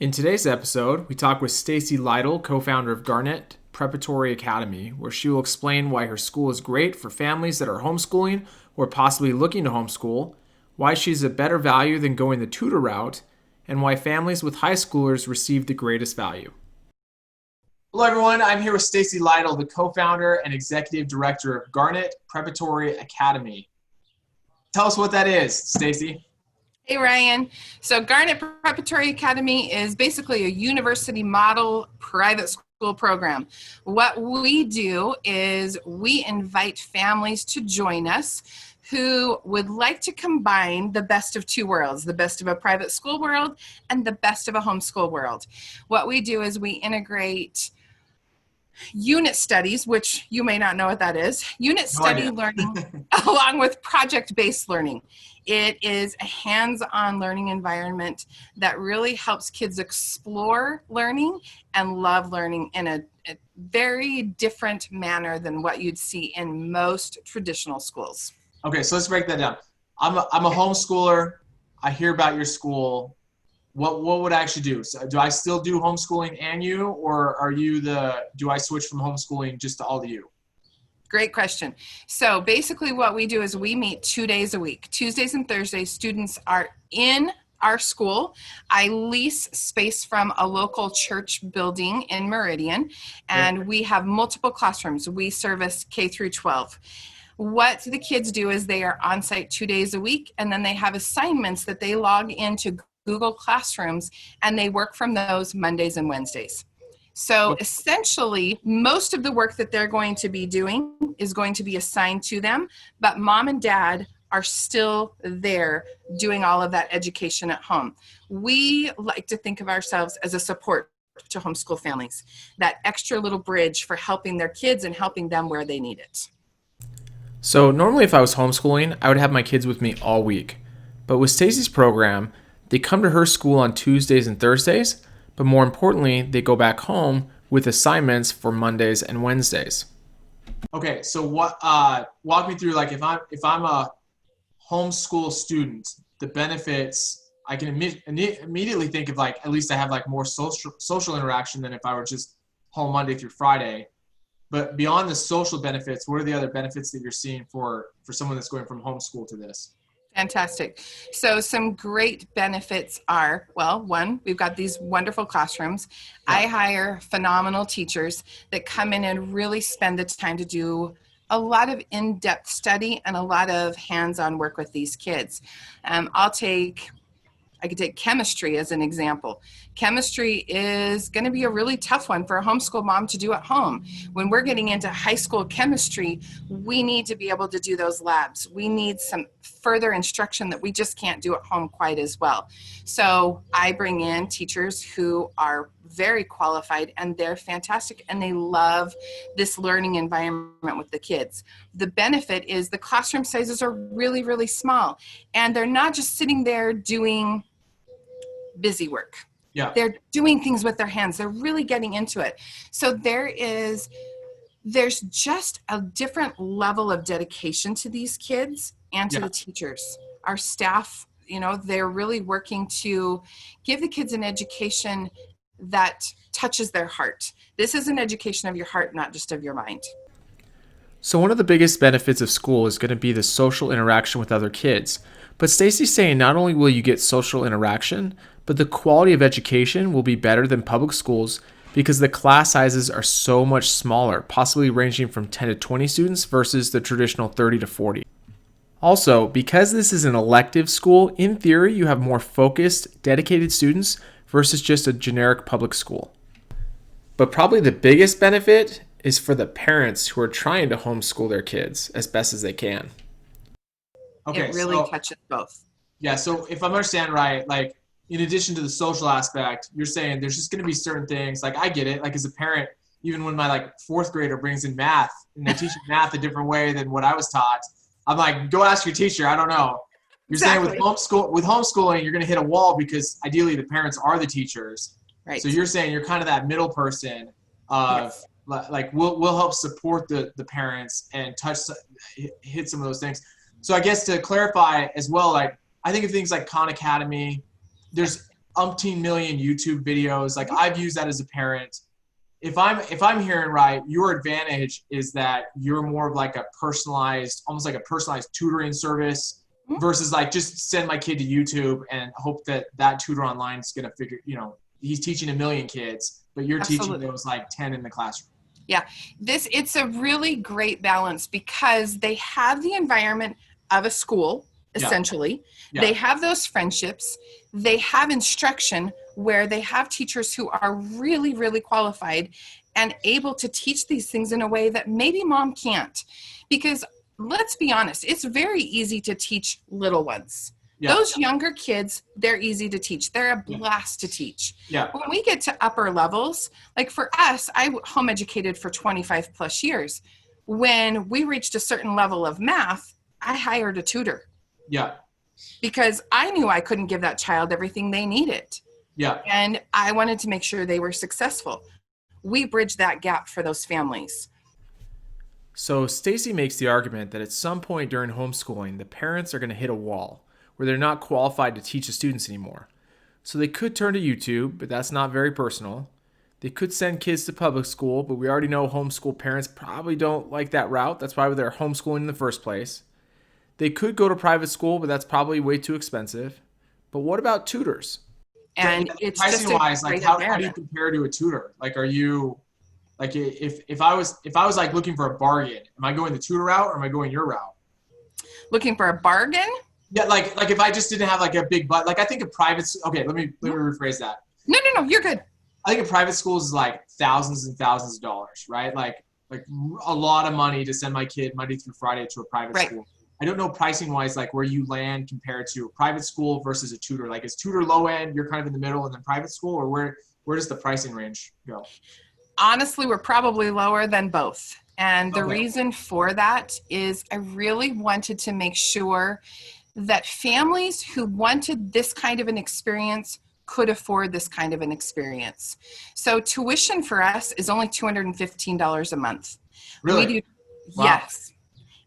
In today's episode, we talk with Stacy Lytle, co-founder of Garnet Preparatory Academy, where she will explain why her school is great for families that are homeschooling or possibly looking to homeschool, why she's a better value than going the tutor route, and why families with high schoolers receive the greatest value. Hello everyone, I'm here with Stacy Lytle, the co-founder and executive director of Garnet Preparatory Academy. Tell us what that is, Stacy. Hey Ryan. So Garnet Preparatory Academy is basically a university model private school program. What we do is we invite families to join us who would like to combine the best of two worlds, the best of a private school world and the best of a homeschool world. What we do is we integrate unit studies, which you may not know what that is, unit study learning along with project-based learning. It is a hands-on learning environment that really helps kids explore learning and love learning in a very different manner than what you'd see in most traditional schools. Okay, so let's break that down. I'm a homeschooler. I hear about your school. What would I actually do? So do I still do homeschooling and you, or do I switch from homeschooling just to all of you? Great question. So basically what we do is we meet 2 days a week. Tuesdays and Thursdays, students are in our school. I lease space from a local church building in Meridian, and we have multiple classrooms. We service K through 12. What the kids do is they are on site 2 days a week, and then they have assignments that they log into Google Classrooms, and they work from those Mondays and Wednesdays. So essentially, most of the work that they're going to be doing is going to be assigned to them, but mom and dad are still there doing all of that education at home. We like to think of ourselves as a support to homeschool families, that extra little bridge for helping their kids and helping them where they need it. So normally if I was homeschooling, I would have my kids with me all week. But with Stacy's program, they come to her school on Tuesdays and Thursdays, but more importantly, they go back home with assignments for Mondays and Wednesdays. Okay, so walk me through, like, if I'm a homeschool student, the benefits. I can immediately think of, like, at least I have like more social interaction than if I were just home Monday through Friday. But beyond the social benefits, what are the other benefits that you're seeing for someone that's going from homeschool to this? Fantastic. So some great benefits are, well, one, we've got these wonderful classrooms. Yeah. I hire phenomenal teachers that come in and really spend the time to do a lot of in-depth study and a lot of hands-on work with these kids. I could take chemistry as an example. Chemistry is going to be a really tough one for a homeschool mom to do at home. When we're getting into high school chemistry, we need to be able to do those labs. We need some further instruction that we just can't do at home quite as well. So I bring in teachers who are very qualified, and they're fantastic, and they love this learning environment with the kids. The benefit is the classroom sizes are really, really small, and they're not just sitting there doing busy work. Yeah. They're doing things with their hands. They're really getting into it. So there's just a different level of dedication to these kids and to the teachers. Our staff, they're really working to give the kids an education that touches their heart. This is an education of your heart, not just of your mind. So one of the biggest benefits of school is going to be the social interaction with other kids. But Stacy's saying not only will you get social interaction, but the quality of education will be better than public schools because the class sizes are so much smaller, possibly ranging from 10 to 20 students versus the traditional 30 to 40. Also, because this is an elective school, in theory, you have more focused, dedicated students versus just a generic public school. But probably the biggest benefit is for the parents who are trying to homeschool their kids as best as they can. Okay, it really touches both. Yeah, so if I'm understanding right, like, in addition to the social aspect, you're saying there's just going to be certain things, like, I get it, like, as a parent, even when my, like, fourth grader brings in math and they're teaching math a different way than what I was taught, I'm like, go ask your teacher, I don't know. You're saying with homeschooling, you're going to hit a wall because ideally the parents are the teachers. Right. So you're saying you're kind of that middle person of, like, we'll help support the parents and hit some of those things. So I guess to clarify as well, like, I think of things like Khan Academy. There's umpteen million YouTube videos. Like I've used that as a parent. If I'm hearing right, your advantage is that you're more of like a personalized, almost like a personalized tutoring service versus like just send my kid to YouTube and hope that that tutor online is going to figure, he's teaching a million kids, but you're teaching those like 10 in the classroom. Yeah, it's a really great balance because they have the environment of a school, essentially. Yeah. They have those friendships. They have instruction where they have teachers who are really, really qualified and able to teach these things in a way that maybe mom can't. Because let's be honest, it's very easy to teach little ones. Yeah. Those younger kids, they're easy to teach. They're a blast to teach. Yeah. When we get to upper levels, like for us, I home educated for 25 plus years. When we reached a certain level of math, I hired a tutor. Yeah. Because I knew I couldn't give that child everything they needed. Yeah. And I wanted to make sure they were successful. We bridged that gap for those families. So Stacy makes the argument that at some point during homeschooling, the parents are going to hit a wall where they're not qualified to teach the students anymore. So they could turn to YouTube, but that's not very personal. They could send kids to public school, but we already know homeschool parents probably don't like that route. That's why they're homeschooling in the first place. They could go to private school, but that's probably way too expensive. But what about tutors? And it's pricing just wise, like how do you compare to a tutor? Like, are you like if I was like looking for a bargain, am I going the tutor route or am I going your route? Looking for a bargain? Yeah, like if I just didn't have like a big butt, like I think a private. Okay, let me rephrase that. No, you're good. I think a private school is like thousands and thousands of dollars, right? Like a lot of money to send my kid Monday through Friday to a private school. I don't know pricing wise, like where you land compared to a private school versus a tutor. Like is tutor low end, you're kind of in the middle, and then private school, or where does the pricing range go? Honestly, we're probably lower than both. And the reason for that is I really wanted to make sure that families who wanted this kind of an experience could afford this kind of an experience. So tuition for us is only $215 a month. Really? Wow. Yes.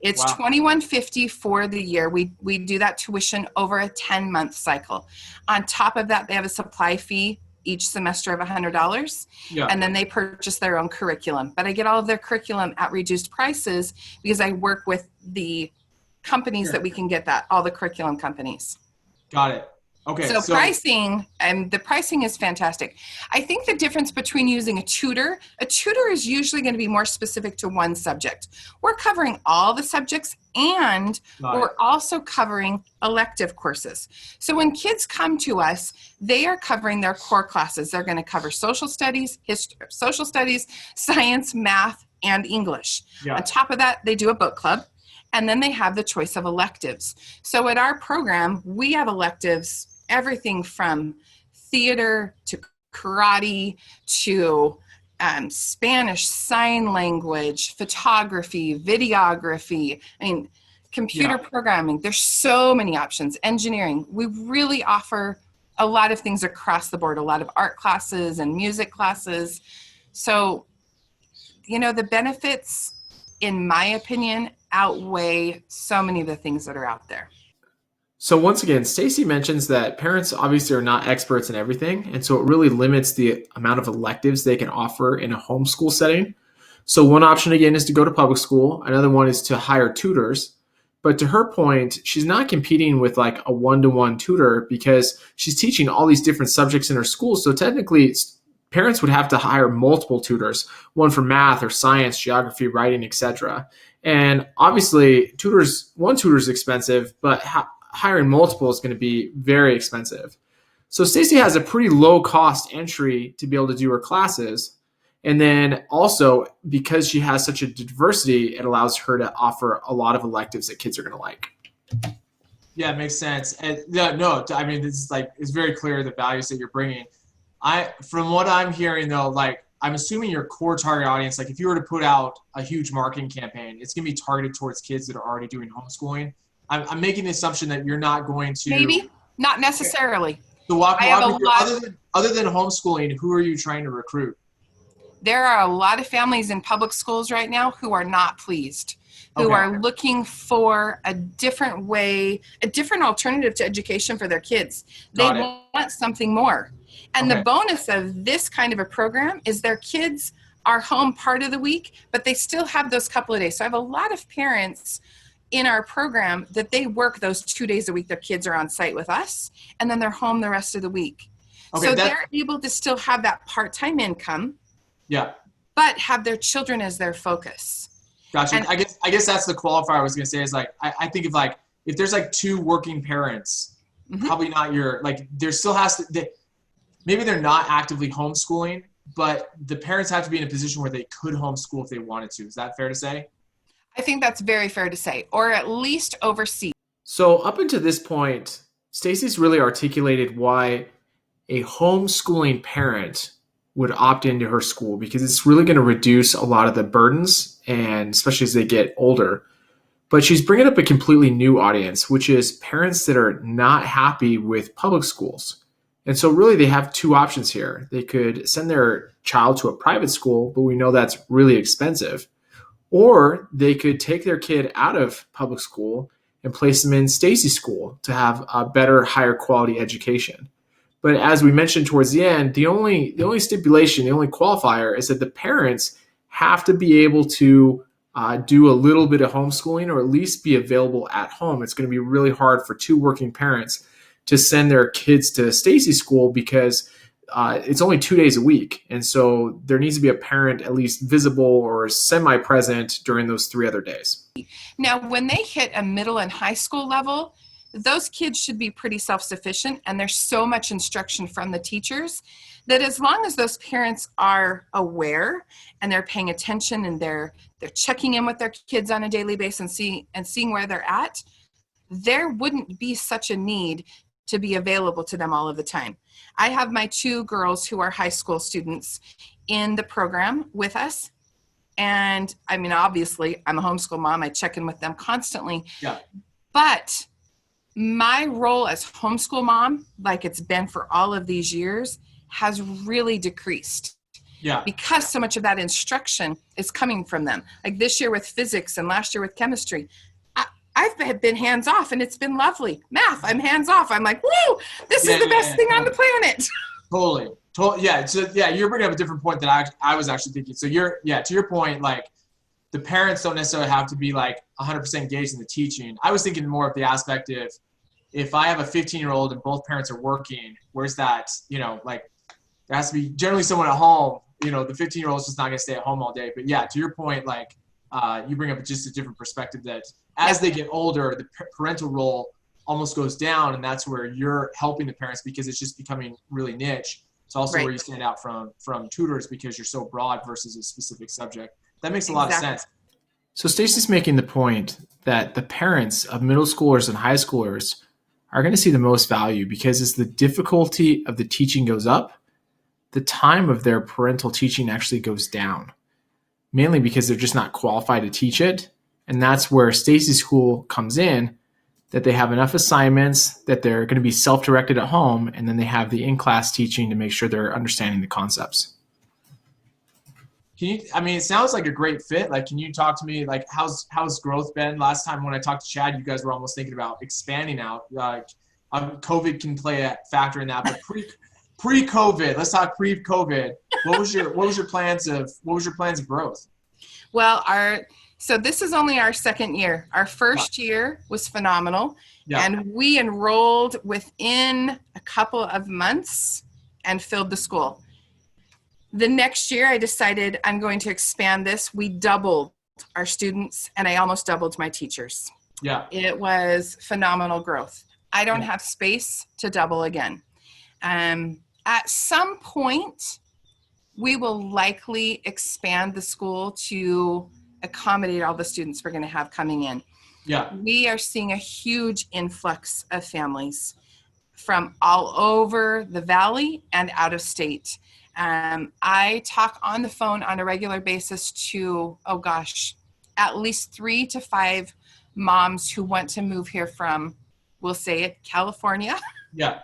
It's $21.50 for the year. We do that tuition over a 10-month cycle. On top of that, they have a supply fee each semester of $100, and then they purchase their own curriculum. But I get all of their curriculum at reduced prices because I work with the companies that we can get that, all the curriculum companies. Got it. Okay. So pricing, and the pricing is fantastic. I think the difference between using a tutor is usually going to be more specific to one subject. We're covering all the subjects, and we're also covering elective courses. So when kids come to us, they are covering their core classes. They're going to cover social studies, science, math, and English. Yeah. On top of that, they do a book club. And then they have the choice of electives. So at our program, we have electives, everything from theater to karate to Spanish sign language, photography, videography, computer programming. There's so many options. Engineering. We really offer a lot of things across the board, a lot of art classes and music classes. So, the benefits, in my opinion, outweigh so many of the things that are out there. So once again, Stacy mentions that parents obviously are not experts in everything, and so it really limits the amount of electives they can offer in a homeschool setting. So one option again is to go to public school. Another one is to hire tutors. But to her point, she's not competing with like a one-to-one tutor because she's teaching all these different subjects in her school. So technically, parents would have to hire multiple tutors, one for math or science, geography, writing, etc. And obviously, one tutor is expensive, but hiring multiple is going to be very expensive. So Stacy has a pretty low cost entry to be able to do her classes. And then also, because she has such a diversity, it allows her to offer a lot of electives that kids are going to like. Yeah, it makes sense. And it's very clear the values that you're bringing. From what I'm hearing though, like I'm assuming your core target audience, like if you were to put out a huge marketing campaign, it's going to be targeted towards kids that are already doing homeschooling. I'm making the assumption that you're not going to. Maybe, not necessarily. So walk me through, other than homeschooling, who are you trying to recruit? There are a lot of families in public schools right now who are not pleased. who Okay. are looking for a different way, a different alternative to education for their kids. They Got it. want something more. And the Okay. bonus of this kind of a program is their kids are home part of the week, but they still have those couple of days. So I have a lot of parents in our program that they work those 2 days a week. Their kids are on site with us, and then they're home the rest of the week. Okay. So they're able to still have that part-time income, Yeah. but have their children as their focus. Gotcha. And I guess that's the qualifier I was gonna say is like I think if there's like two working parents, probably not there still has to maybe they're not actively homeschooling, but the parents have to be in a position where they could homeschool if they wanted to. Is that fair to say? I think that's very fair to say, or at least oversee. So up until this point, Stacy's really articulated why a homeschooling parent would opt into her school because it's really going to reduce a lot of the burdens, and especially as they get older. But she's bringing up a completely new audience, which is parents that are not happy with public schools. And so really they have two options here. They could send their child to a private school, but we know that's really expensive. Or they could take their kid out of public school and place them in Stacy's school to have a better, higher quality education. But as we mentioned towards the end, the only stipulation, the only qualifier is that the parents have to be able to do a little bit of homeschooling or at least be available at home. It's going to be really hard for two working parents to send their kids to Stacy's school because it's only 2 days a week. And so there needs to be a parent at least visible or semi-present during those 3 other days. Now, when they hit a middle and high school level, those kids should be pretty self-sufficient, and there's so much instruction from the teachers that as long as those parents are aware and they're paying attention and they're checking in with their kids on a daily basis and seeing where they're at, there wouldn't be such a need to be available to them all of the time. I have my 2 girls who are high school students in the program with us. And I mean, obviously, I'm a homeschool mom. I check in with them constantly. Yeah. But my role as homeschool mom, like it's been for all of these years, has really decreased. Yeah. Because so much of that instruction is coming from them. Like this year with physics and last year with chemistry, I've been hands off and it's been lovely. Math, I'm hands off. I'm like, woo, this is the best thing on the planet. Totally. Yeah. So yeah, you're bringing up a different point that I was actually thinking. So to your point, like the parents don't necessarily have to be like 100% engaged in the teaching. I was thinking more of the aspect of if I have a 15-year-old and both parents are working, where's that, like there has to be generally someone at home, the 15-year-old is just not going to stay at home all day. But yeah, to your point, like you bring up just a different perspective that as they get older, the parental role almost goes down, and that's where you're helping the parents because it's just becoming really niche. It's also where you stand out from tutors because you're so broad versus a specific subject. That makes a lot of sense. So Stacey's making the point that the parents of middle schoolers and high schoolers are going to see the most value because as the difficulty of the teaching goes up, the time of their parental teaching actually goes down, mainly because they're just not qualified to teach it. And that's where Stacy's school comes in, that they have enough assignments that they're going to be self-directed at home, and then they have the in-class teaching to make sure they're understanding the concepts. It sounds like a great fit. Like, can you talk to me, like, how's growth been? Last time when I talked to Chad, you guys were almost thinking about expanding out. COVID can play a factor in that, but pre-COVID, let's talk pre-COVID. What was your plans of growth? Well, so this is only our second year. Our first year was phenomenal. Yeah. And we enrolled within a couple of months and filled the school. The next year, I decided I'm going to expand this. We doubled our students, and I almost doubled my teachers. Yeah. It was phenomenal growth. I don't have space to double again. At some point, we will likely expand the school to accommodate all the students we're going to have coming in. Yeah. We are seeing a huge influx of families from all over the valley and out of state. I talk on the phone on a regular basis to, at least 3 to 5 moms who want to move here from, we'll say it, California. Yeah.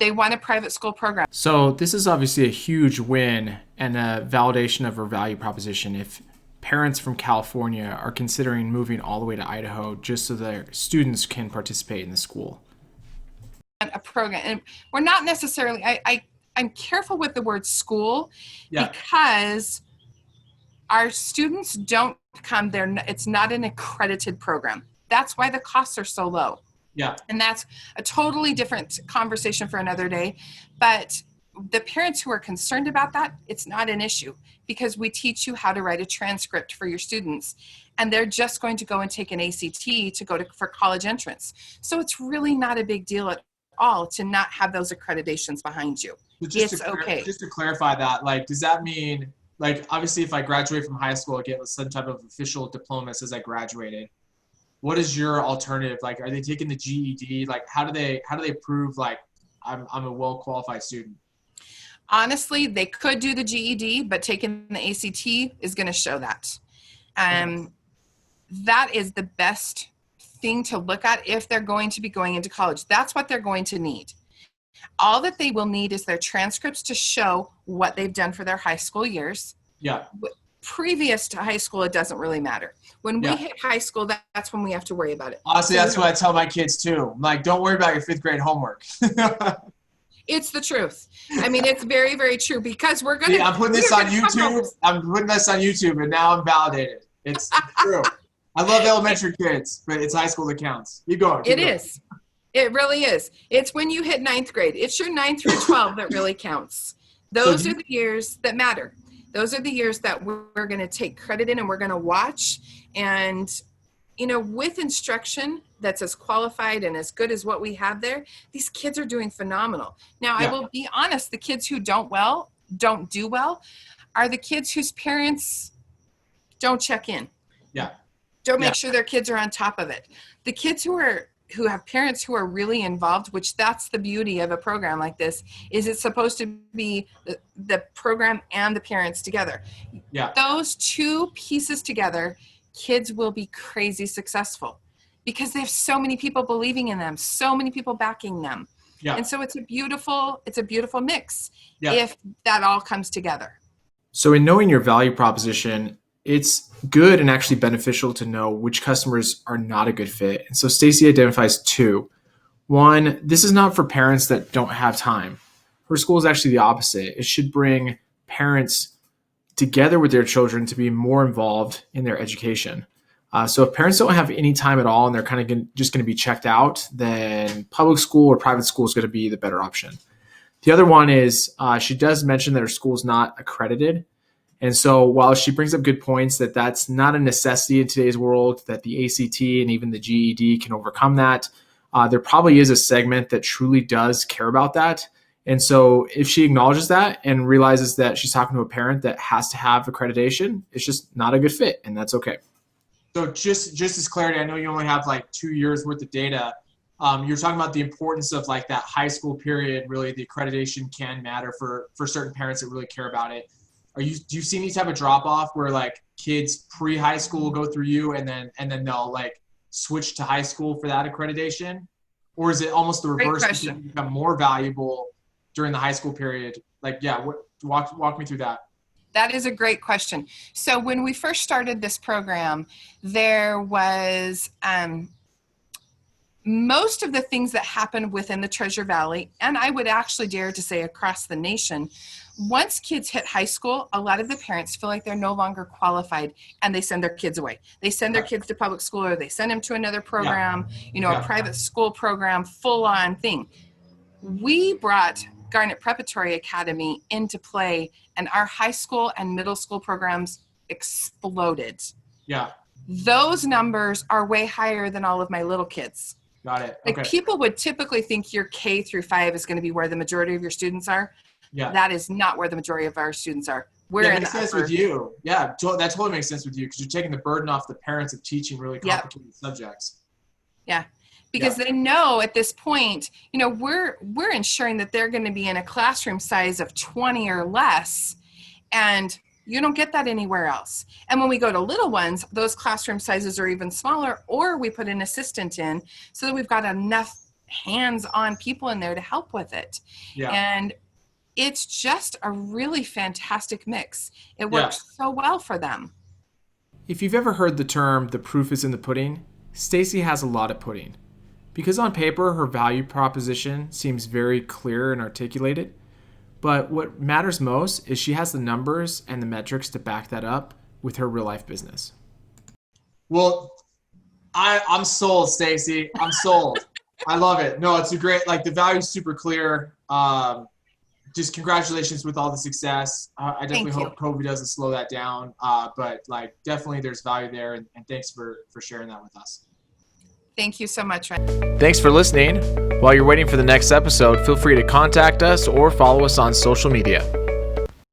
They want a private school program. So this is obviously a huge win and a validation of our value proposition. If parents from California are considering moving all the way to Idaho just so their students can participate in the school. A program, and we're not necessarily, I'm careful with the word school Yeah. because our students don't come there. It's not an accredited program. That's why the costs are so low. Yeah. And that's a totally different conversation for another day. But the parents who are concerned about that, it's not an issue because we teach you how to write a transcript for your students. And they're just going to go and take an ACT to go for college entrance. So it's really not a big deal at all to not have those accreditations behind you. It's okay. Just to clarify that, like, does that mean, like, obviously if I graduate from high school, I get some type of official diploma as I graduated. What is your alternative? Like, are they taking the GED? Like, how do they prove like I'm a well-qualified student? Honestly, they could do the GED, but taking the ACT is going to show that. That is the best thing to look at if they're going to be going into college. That's what they're going to need. All that they will need is their transcripts to show what they've done for their high school years. Yeah. Previous to high school, it doesn't really matter. When we hit high school, that's when we have to worry about it. Honestly, that's what I tell my kids too. I'm like, don't worry about your 5th grade homework. It's the truth. I mean, it's very, very true because we're going to. I'm putting this on YouTube. And now I'm validated. It's true. I love elementary kids, but it's high school that counts. Keep going. It is. It really is. It's when you hit 9th grade. It's your 9 through 12 that really counts. Those are the years that matter. Those are the years that we're going to take credit in and we're going to watch. And, you know, with instruction that's as qualified and as good as what we have there, these kids are doing phenomenal. Now, I will be honest, the kids who don't do well, are the kids whose parents don't check in. Yeah. Don't make sure their kids are on top of it. The kids who have parents who are really involved, which that's the beauty of a program like this, is it's supposed to be the program and the parents together. Yeah. Those two pieces together, kids will be crazy successful because they have so many people believing in them, so many people backing them. Yeah. And so it's a beautiful mix if that all comes together. So in knowing your value proposition, it's good and actually beneficial to know which customers are not a good fit. And so Stacy identifies 2. 1, this is not for parents that don't have time. Her school is actually the opposite. It should bring parents together with their children to be more involved in their education. So if parents don't have any time at all and they're kind of just going to be checked out, then public school or private school is going to be the better option. The other one is she does mention that her school is not accredited. And so while she brings up good points that that's not a necessity in today's world, that the ACT and even the GED can overcome that, there probably is a segment that truly does care about that. And so if she acknowledges that and realizes that she's talking to a parent that has to have accreditation, it's just not a good fit, and that's okay. So just as clarity, I know you only have like 2 years worth of data. You're talking about the importance of like that high school period. Really, the accreditation can matter for certain parents that really care about it. Do you see any type of drop off where like kids pre-high school go through you and then they'll like switch to high school for that accreditation? Or is it almost the reverse? You become more valuable during the high school period? Like, walk me through that. That is a great question. So when we first started this program, there was most of the things that happened within the Treasure Valley, and I would actually dare to say across the nation, once kids hit high school, a lot of the parents feel like they're no longer qualified and they send their kids away. They send their kids to public school or they send them to another program, a private school program, full on thing. We brought Garnet Preparatory Academy into play and our high school and middle school programs exploded. Yeah. Those numbers are way higher than all of my little kids. Got it. Okay. Like people would typically think your K through 5 is going to be where the majority of your students are. Yeah. That is not where the majority of our students are. It makes sense with you. Yeah, that totally makes sense with you because you're taking the burden off the parents of teaching really complicated subjects. Yeah. Because they know at this point, we're ensuring that they're going to be in a classroom size of 20 or less, and you don't get that anywhere else. And when we go to little ones, those classroom sizes are even smaller, or we put an assistant in so that we've got enough hands-on people in there to help with it. Yeah. And it's just a really fantastic mix. It works so well for them. If you've ever heard the term, the proof is in the pudding, Stacy has a lot of pudding. Because on paper, her value proposition seems very clear and articulated, but what matters most is she has the numbers and the metrics to back that up with her real life business. Well, I'm sold, Stacy. I'm sold. I love it. No, it's a great, like the value's super clear. Just congratulations with all the success. I definitely hope COVID doesn't slow that down. But like definitely there's value there. And thanks for sharing that with us. Thank you so much, Ryan. Thanks for listening. While you're waiting for the next episode, feel free to contact us or follow us on social media.